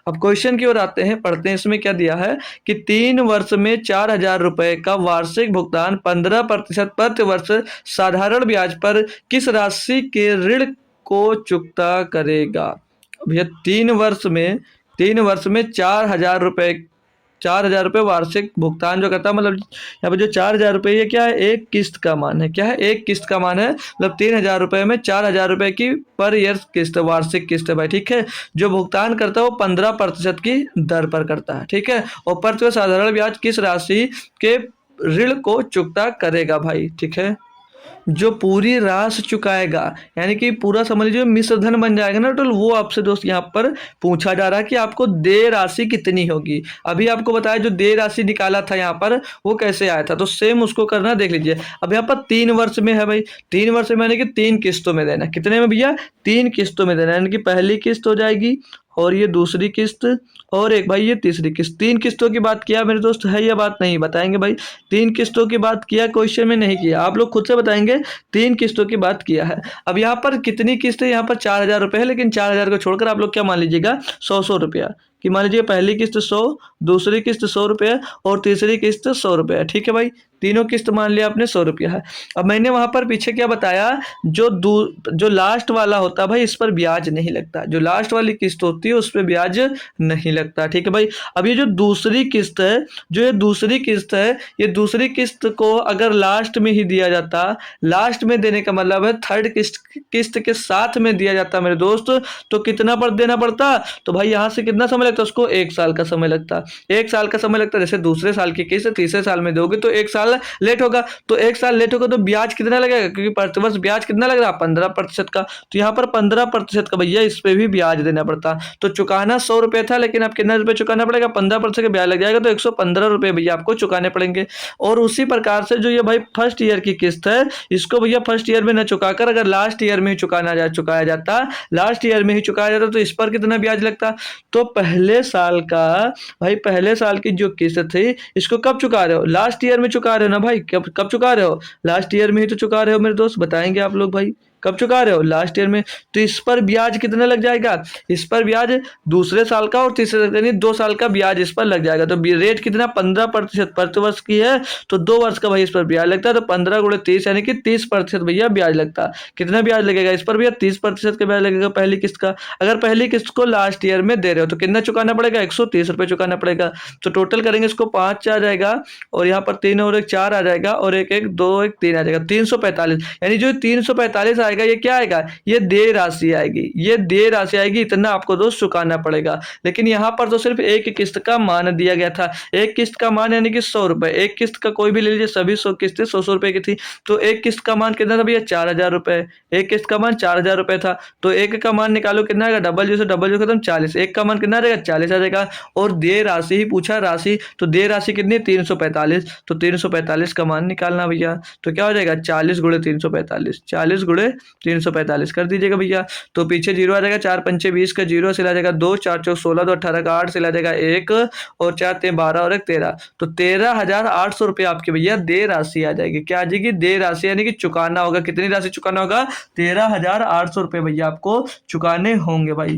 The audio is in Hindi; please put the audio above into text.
अब क्वेश्चन की ओर आते हैं, पढ़ते हैं। इसमें क्या दिया है कि 3 वर्ष में 4,000 रुपए का वार्षिक भुगतान 15% प्रति वर्ष साधारण ब्याज पर किस राशि के ऋण को चुकता करेगा। भैया 3 वर्ष में 4,000 रुपए, 4,000 रुपए वार्षिक भुगतान जो करता है, मतलब यहाँ पे जो 4,000 रुपए, ये क्या है, एक किस्त का मान है। क्या है, एक किस्त का मान है। मतलब 3,000 रुपए में 4,000 रुपए की पर ईयर किस्त, वार्षिक किस्त है भाई। ठीक है, जो भुगतान करता है वो 15% की दर पर करता है। ठीक है, और प्रति साधारण ब्याज किस राशि के ऋण को चुकता करेगा भाई। ठीक है, जो पूरी राशि चुकाएगा, यानी कि पूरा समझ लीजिए मिश्र धन बन जाएगा ना, तो वो आपसे दोस्त यहाँ पर पूछा जा रहा है कि आपको देय राशि कितनी होगी। अभी आपको बताया जो देय राशि निकाला था यहाँ पर वो कैसे आया था, तो सेम उसको करना, देख लीजिए। अब यहाँ पर 3 वर्ष में है भाई, 3 वर्ष में यानी कि 3 किस्तों में देना। कितने में भैया, 3 किस्तों में देना, यानी कि पहली किस्त हो जाएगी और ये दूसरी किस्त और एक भाई ये तीसरी किस्त। 3 किस्तों की बात किया मेरे दोस्त, है ये बात, नहीं बताएंगे भाई। 3 किस्तों की बात किया, क्वेश्चन में नहीं किया, आप लोग खुद से बताएंगे। 3 किस्तों की बात किया है। अब यहाँ पर कितनी किस्त है, यहाँ पर 4,000 रुपये है, लेकिन 4,000 को छोड़कर आप लोग क्या मान लीजिएगा, 100 रुपया। कि मान लीजिए पहली किस्त 100, दूसरी किस्त 100 रुपये और तीसरी किस्त 100 रुपये। ठीक है भाई, तीनों किस्त मान लिया आपने 100 रुपया है। अब मैंने वहां पर पीछे क्या बताया, जो लास्ट वाला होता है भाई, इस पर ब्याज नहीं लगता। जो लास्ट वाली किस्त होती है उस पर ब्याज नहीं लगता। ठीक है भाई, अब ये जो दूसरी किस्त है, जो ये दूसरी किस्त है, ये दूसरी किस्त को अगर लास्ट में ही दिया जाता, लास्ट में देने का मतलब है थर्ड किस्त के साथ में दिया जाता मेरे दोस्त, तो कितना पर देना पड़ता, तो भाई यहाँ से कितना समय लगता, उसको 1 साल का समय लगता। 1 साल का समय लगता। जैसे दूसरे साल की किस्त तीसरे साल में दोगे तो 1 साल लेट होगा, तो 1 साल लेट होगा तो ब्याज कितना लगेगा, क्योंकि प्रतिवर्ष ब्याज कितना लग रहा है, 15% का। तो यहाँ पर 15% का भैया इस पे भी ब्याज देना पड़ता। तो चुकाना 100 रुपये था, लेकिन अब कितना रुपये चुकाना पड़ेगा, 15% का ब्याज लग जाएगा, तो 115 रुपये भैया आपको चुकाने पड़ेंगे। और उसी प्रकार से जो ये भाई फर्स्ट ईयर की किस्त है, इसको भैया फर्स्ट ईयर में न चुकाकर अगर लास्ट ईयर में ही चुकाया जाता, लास्ट ईयर में ही चुकाया जाता, तो इस पर कितना ब्याज लगता। तो पहले साल का भाई, पहले साल की जो किस्त थी, इसको कब चुका रहे हो, लास्ट ईयर में चुका रहे हो ना भाई। कब चुका रहे हो, लास्ट ईयर में ही तो चुका रहे हो मेरे दोस्त, बताएंगे आप लोग भाई कब चुका रहे हो, लास्ट ईयर में। तो इस पर ब्याज कितना लग जाएगा, इस पर ब्याज दूसरे साल का और तीसरे साल यानी 2 साल का ब्याज इस पर लग जाएगा। तो रेट कितना, 15% प्रति वर्ष की है, तो 2 वर्ष का भाई इस पर ब्याज लगता है। तो 15 × 30 यानी कि 30% भैया ब्याज लगता है। कितना ब्याज लगेगा इस पर भैया, 30% का ब्याज लगेगा पहली किस्त का। अगर पहली किस्त को लास्ट ईयर में दे रहे हो तो कितना चुकाना पड़ेगा, 130 रुपये चुकाना पड़ेगा। तो टोटल करेंगे इसको 5 आ जाएगा और यहाँ पर 3 और 1 4 आ जाएगा और 1 1 2 1 3 आ जाएगा, 345। यानी जो 345 आएगा ये क्या आएगा, ये देय राशि आएगी, ये देय राशि आएगी। इतना आपको दोस्त चुकाना पड़ेगा। लेकिन यहाँ पर तो सिर्फ एक किस्त का मान दिया गया था, एक किस्त का मान यानी कि 100 रुपये। एक किस्त का कोई भी ले लीजिए, सभी 100 किस्तें 100 रुपये की थी। तो एक किस्त का मान कितना था भैया, 4,000 रुपये। एक किस्त का मान 4,000 रुपये था। तो एक का मान निकालो कितना आएगा, डबल जो खत्म 40। एक का मान कितना आ जाएगा, 40 आ जाएगा। और देय राशि ही पूछा, राशि तो देय राशि कितनी है, 345। तो 345 का मान निकालना भैया, तो क्या हो जाएगा, 40 × 345, 40 × 345 कर दीजिएगा भैया। तो पीछे 0 आ जाएगा, 4 पंचे 20 का 0 से ला जाएगा 2, 4 चौक 16, 2 18 का 8 से ला जाएगा 1 और 4 3 12 और 1 13। तो 13,800 रुपये आपके भैया देय राशि आ जाएगी। क्या आ जाएगी, देय राशि, यानी कि चुकाना होगा। कितनी राशि चुकाना होगा, 13,800 रुपये भैया आपको चुकाने होंगे भाई।